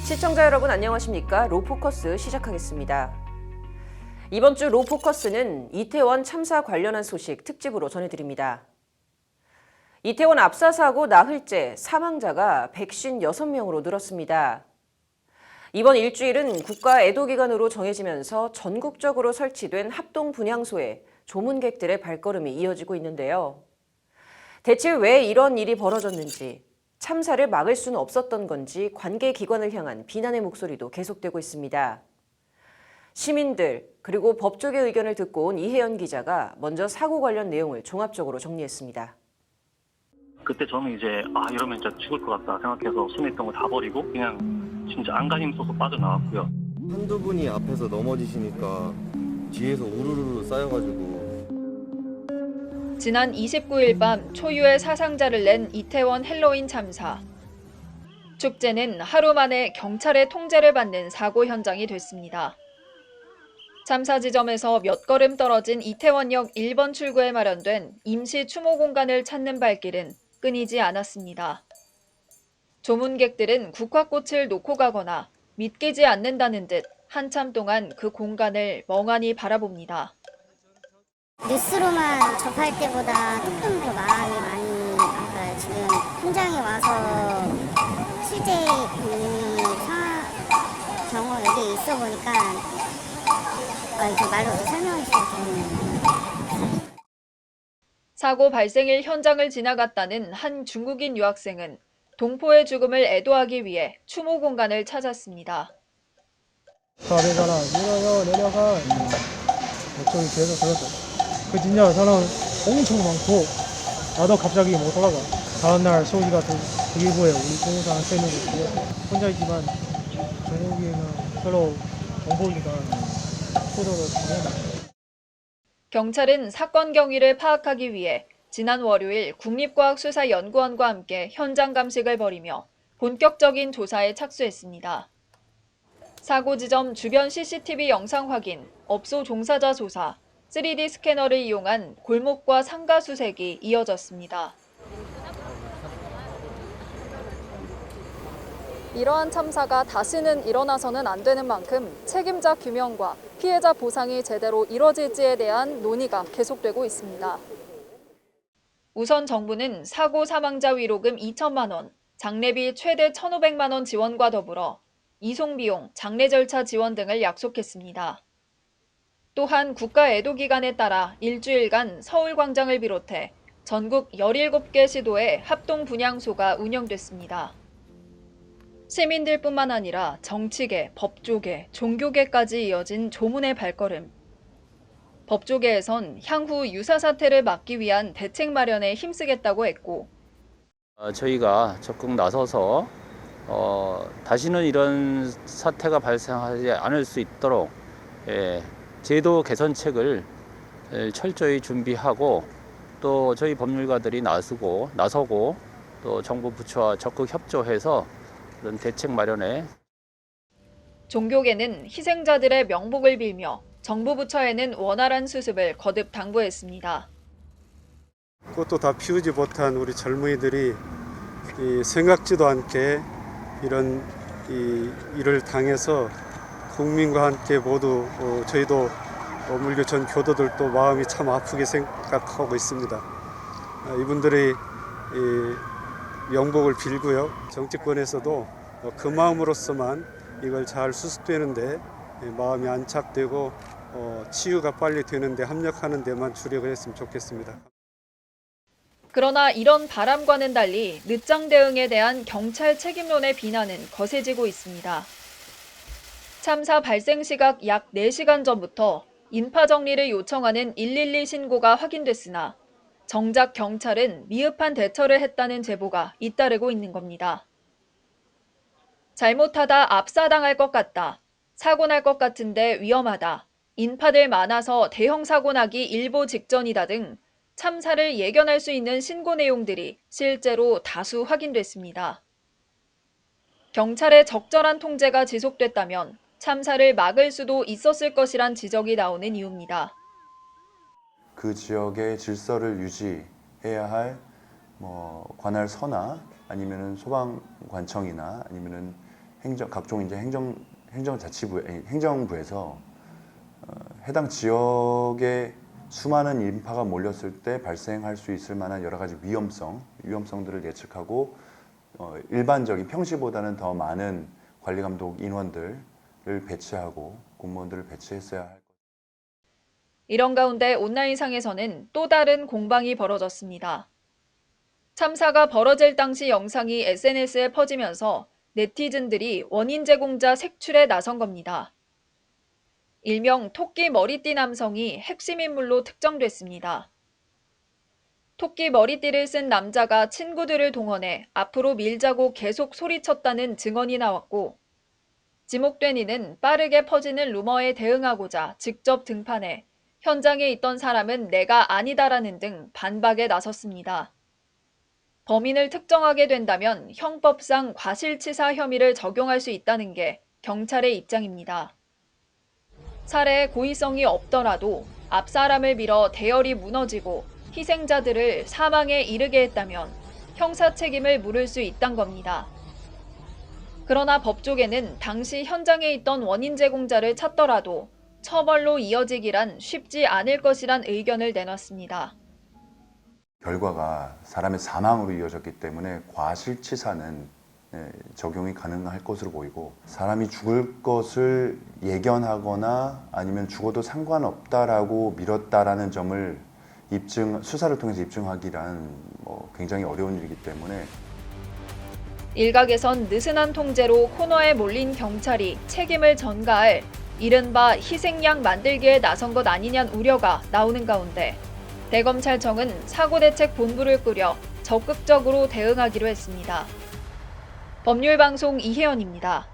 시청자 여러분 안녕하십니까? 로포커스 시작하겠습니다. 이번 주 로포커스는 이태원 참사 관련한 소식 특집으로 전해드립니다. 이태원 압사 사고 나흘째 사망자가 156명으로 늘었습니다. 이번 일주일은 국가 애도기간으로 정해지면서 전국적으로 설치된 합동분향소에 조문객들의 발걸음이 이어지고 있는데요. 대체 왜 이런 일이 벌어졌는지, 참사를 막을 수는 없었던 건지 관계기관을 향한 비난의 목소리도 계속되고 있습니다. 시민들 그리고 법조계 의견을 듣고 온 이혜연 기자가 먼저 사고 관련 내용을 종합적으로 정리했습니다. 그때 저는 이제 이러면 진짜 죽을 것 같다 생각해서 손에 있던 거 다 버리고 그냥 진짜 안간힘 써서 빠져나왔고요. 한두 분이 앞에서 넘어지시니까 뒤에서 우르르 쌓여가지고. 지난 29일 밤 초유의 사상자를 낸 이태원 헬로윈 참사. 축제는 하루 만에 경찰의 통제를 받는 사고 현장이 됐습니다. 참사 지점에서 몇 걸음 떨어진 이태원역 1번 출구에 마련된 임시 추모 공간을 찾는 발길은 끊이지 않았습니다. 조문객들은 국화꽃을 놓고 가거나 믿기지 않는다는 듯 한참 동안 그 공간을 멍하니 바라봅니다. 뉴스로만 접할 때보다 조금 더 마음이 많이 아파요. 지금 현장에 와서 실제 경우 여기 있어 보니까 이렇게 말로 설명할 수가 없네요. 사고 발생일 현장을 지나갔다는 한 중국인 유학생은 동포의 죽음을 애도하기 위해 추모 공간을 찾았습니다. 사례잖아. 밀어요, 내려가. 목소리 계속 들었어. 그 진짜 사람 엄청 많고 나도 갑자기 못 올라가. 다음날 소리가 들리고요. 우리 동상 3명이 죽었어. 혼자 있지만 중국인은 서로 동포니까 서로를 당연히. 경찰은 사건 경위를 파악하기 위해 지난 월요일 국립과학수사연구원과 함께 현장 감식을 벌이며 본격적인 조사에 착수했습니다. 사고 지점 주변 CCTV 영상 확인, 업소 종사자 조사, 3D 스캐너를 이용한 골목과 상가 수색이 이어졌습니다. 이러한 참사가 다시는 일어나서는 안 되는 만큼 책임자 규명과 피해자 보상이 제대로 이뤄질지에 대한 논의가 계속되고 있습니다. 우선 정부는 사고 사망자 위로금 2천만 원, 장례비 최대 1,500만 원 지원과 더불어 이송비용, 장례 절차 지원 등을 약속했습니다. 또한 국가 애도기간에 따라 일주일간 서울광장을 비롯해 전국 17개 시도에 합동분향소가 운영됐습니다. 시민들뿐만 아니라 정치계, 법조계, 종교계까지 이어진 조문의 발걸음. 법조계에선 향후 유사 사태를 막기 위한 대책 마련에 힘쓰겠다고 했고, 저희가 적극 나서서 다시는 이런 사태가 발생하지 않을 수 있도록 제도 개선책을 철저히 준비하고 또 저희 법률가들이 나서고 또 정부 부처와 적극 협조해서 그런 대책 마련에. 종교계는 희생자들의 명복을 빌며 정부 부처에는 원활한 수습을 거듭 당부했습니다. 꽃도 다 피우지 못한 우리 젊은이들이 생각지도 않게 이런 일을 당해서 국민과 함께 모두 저희도 물교 전 교도들도 마음이 참 아프게 생각하고 있습니다. 이분들의 명복을 빌고요. 정치권에서도 그 마음으로서만 이걸 잘 수습되는데 마음이 안착되고 치유가 빨리 되는데 합력하는 데만 주력을 했으면 좋겠습니다. 그러나 이런 바람과는 달리 늦장 대응에 대한 경찰 책임론의 비난은 거세지고 있습니다. 참사 발생 시각 약 4시간 전부터 인파 정리를 요청하는 112 신고가 확인됐으나 정작 경찰은 미흡한 대처를 했다는 제보가 잇따르고 있는 겁니다. 잘못하다 압사당할 것 같다. 사고 날 것 같은데 위험하다. 인파들 많아서 대형 사고 나기 일보 직전이다 등 참사를 예견할 수 있는 신고 내용들이 실제로 다수 확인됐습니다. 경찰의 적절한 통제가 지속됐다면 참사를 막을 수도 있었을 것이란 지적이 나오는 이유입니다. 그 지역의 질서를 유지해야 할 관할 서나 아니면은 소방관청이나 아니면은 각종 이제 행정부에서 해당 지역에 수많은 인파가 몰렸을 때 발생할 수 있을 만한 여러 가지 위험성들을 예측하고 일반적인 평시보다는 더 많은 관리 감독 인원들을 배치하고 공무원들을 배치했어야 할 것. 이런 가운데 온라인상에서는 또 다른 공방이 벌어졌습니다. 참사가 벌어질 당시 영상이 SNS에 퍼지면서 네티즌들이 원인 제공자 색출에 나선 겁니다. 일명 토끼 머리띠 남성이 핵심 인물로 특정됐습니다. 토끼 머리띠를 쓴 남자가 친구들을 동원해 앞으로 밀자고 계속 소리쳤다는 증언이 나왔고, 지목된 이는 빠르게 퍼지는 루머에 대응하고자 직접 등판해 현장에 있던 사람은 내가 아니다라는 등 반박에 나섰습니다. 범인을 특정하게 된다면 형법상 과실치사 혐의를 적용할 수 있다는 게 경찰의 입장입니다. 살해에 고의성이 없더라도 앞 사람을 밀어 대열이 무너지고 희생자들을 사망에 이르게 했다면 형사 책임을 물을 수 있단 겁니다. 그러나 법조계는 당시 현장에 있던 원인 제공자를 찾더라도 처벌로 이어지기란 쉽지 않을 것이란 의견을 내놨습니다. 결과가 사람의 사망으로 이어졌기 때문에 과실치사는 적용이 가능할 것으로 보이고, 사람이 죽을 것을 예견하거나 아니면 죽어도 상관없다라고 밀었다라는 점을 수사를 통해서 입증하기란 굉장히 어려운 일이기 때문에, 일각에선 느슨한 통제로 코너에 몰린 경찰이 책임을 전가할 이른바 희생양 만들기에 나선 것 아니냐는 우려가 나오는 가운데, 대검찰청은 사고대책본부를 꾸려 적극적으로 대응하기로 했습니다. 법률방송 이혜연입니다.